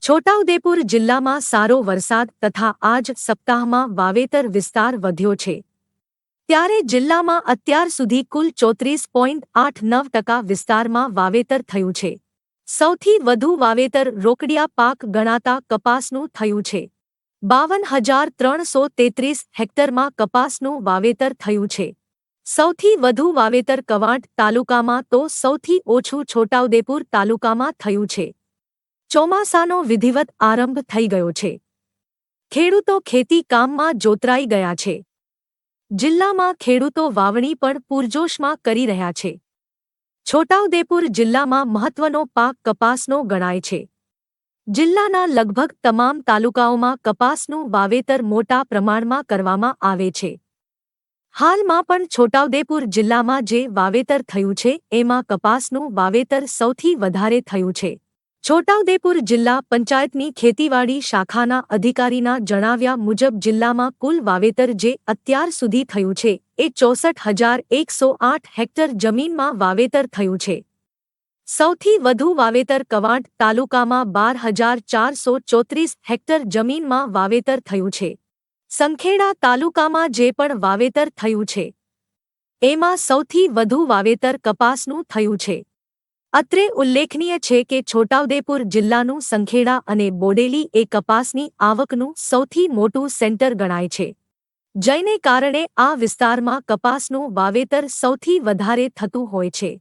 છોટાઉદેપુર જિલ્લામાં સારો વરસાદ તથા આજ સપ્તાહમાં વાવેતર વિસ્તાર વધ્યો છે ત્યારે જિલ્લામાં અત્યાર સુધી કુલ 34.89% વિસ્તારમાં વાવેતર થયું છે। સૌથી વધુ વાવેતર રોકડિયા પાક ગણાતા કપાસનું થયું છે। 52,333 હેક્ટરમાં કપાસનું વાવેતર થયું છે। સૌથી વધુ વાવેતર કવાંટ તાલુકામાં તો સૌથી ઓછું છોટાઉદેપુર તાલુકામાં થયું છે। ચોમાસાનો વિધિવત આરંભ થઈ ગયો છે। ખેડૂતો ખેતી કામમાં જોતરાઈ ગયા છે। જિલ્લામાં ખેડૂતો વાવણી પણ પૂરજોશમાં કરી રહ્યા છે। છોટાઉદેપુર જિલ્લામાં મહત્વનો પાક કપાસનો ગણાય છે। જિલ્લાના લગભગ તમામ તાલુકાઓમાં કપાસનું વાવેતર મોટા પ્રમાણમાં કરવામાં આવે છે। હાલમાં પણ છોટાઉદેપુર જિલ્લામાં જે વાવેતર થયું છે એમાં કપાસનું વાવેતર સૌથી વધારે થયું છે। છોટાઉદેપુર જિલ્લા પંચાયતની ખેતીવાડી શાખાના અધિકારીના જણાવ્યા મુજબ જિલ્લામાં કુલ વાવેતર જે અત્યાર સુધી થયું છે એ 64,108 હેક્ટર જમીનમાં વાવેતર થયું છે। સૌથી વધુ વાવેતર કવાંટ તાલુકામાં 12,434 હેક્ટર જમીનમાં વાવેતર થયું છે। સંખેડા તાલુકામાં જે પણ વાવેતર થયું છે એમાં સૌથી વધુ વાવેતર કપાસનું થયું છે। અત્રે ઉલ્લેખનીય છે કે છોટાઉદેપુર જિલ્લાનું સંખેડા અને બોડેલી એ કપાસની આવકનું સૌથી મોટું સેન્ટર ગણાય છે જેને કારણે આ વિસ્તારમાં કપાસનું વાવેતર સૌથી વધારે થતું હોય છે।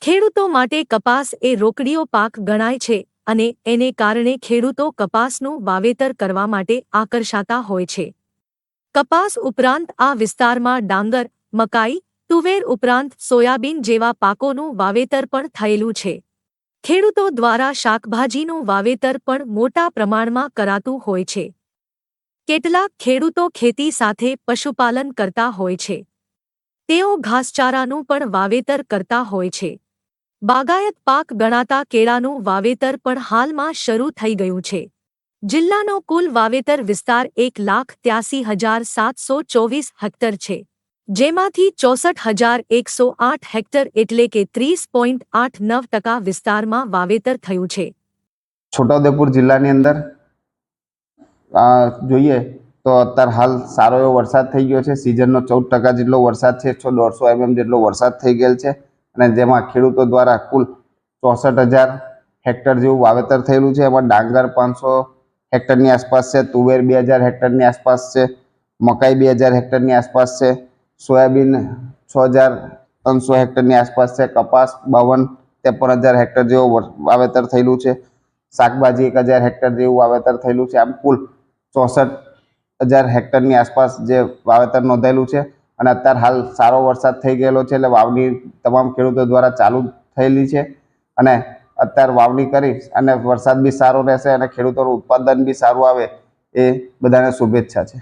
ખેડૂતો માટે કપાસ એ રોકડીયો પાક ગણાય છે અને એને કારણે ખેડૂતો કપાસનું વાવેતર કરવા માટે આકર્ષાતા હોય છે। કપાસ ઉપરાંત આ વિસ્તારમાં ડાંગર, મકાઈ, તુવેર ઉપરાંત સોયાબીન જેવા પાકોનું વાવેતર પણ થયેલું છે। ખેડૂતો દ્વારા શાકભાજીનું વાવેતર પણ મોટા પ્રમાણમાં કરાતું હોય છે। કેટલાક ખેડૂતો ખેતી સાથે પશુપાલન કરતા હોય છે। તેઓ ઘાસચારાનું પણ વાવેતર કરતા હોય છે। બાગાયત પાક ગણાતા કેળાનું વાવેતર પણ હાલમાં શરૂ થઈ ગયું છે। જિલ્લાનો કુલ વાવેતર વિસ્તાર 1,83,724 હેક્ટર છે જેમાંથી 64,108 હેક્ટર એટલે કે 30.89% વિસ્તારમાં વાવેતર થયું છે। છોટાઉદેપુર જિલ્લાની અંદર જોઈએ તો અત્યારે હાલ સારો એવો વરસાદ થઈ ગયો છે। સિઝનનો 14% જેટલો વરસાદ છે। 150 mm જેટલો વરસાદ થઈ ગયેલ છે અને જેમાં ખેડૂતો દ્વારા કુલ 64,000 હેક્ટર જેવું વાવેતર થયેલું છે। એમાં ડાંગર 500 હેક્ટરની આસપાસ છે, તુવેર 2,000 હેક્ટરની આસપાસ છે, મકાઈ 2,000 હેક્ટરની આસપાસ છે, સોયાબીન 6,300 હેક્ટરની આસપાસ છે, કપાસ 52-53,000 હેક્ટર જેવું વાવેતર થયેલું છે, શાકભાજી 1,000 હેક્ટર જેવું વાવેતર થયેલું છે। આમ કુલ 64,000 હેક્ટરની આસપાસ જે વાવેતર નોંધાયેલું છે અને અત્યારે હાલ સારો વરસાદ થઈ ગયેલો છે એટલે વાવણી તમામ ખેડૂતો દ્વારા ચાલુ થયેલી છે અને અત્યારે વાવણી કરી અને વરસાદ બી સારો રહેશે અને ખેડૂતોનું ઉત્પાદન બી સારું આવે એ બધાને શુભેચ્છા છે।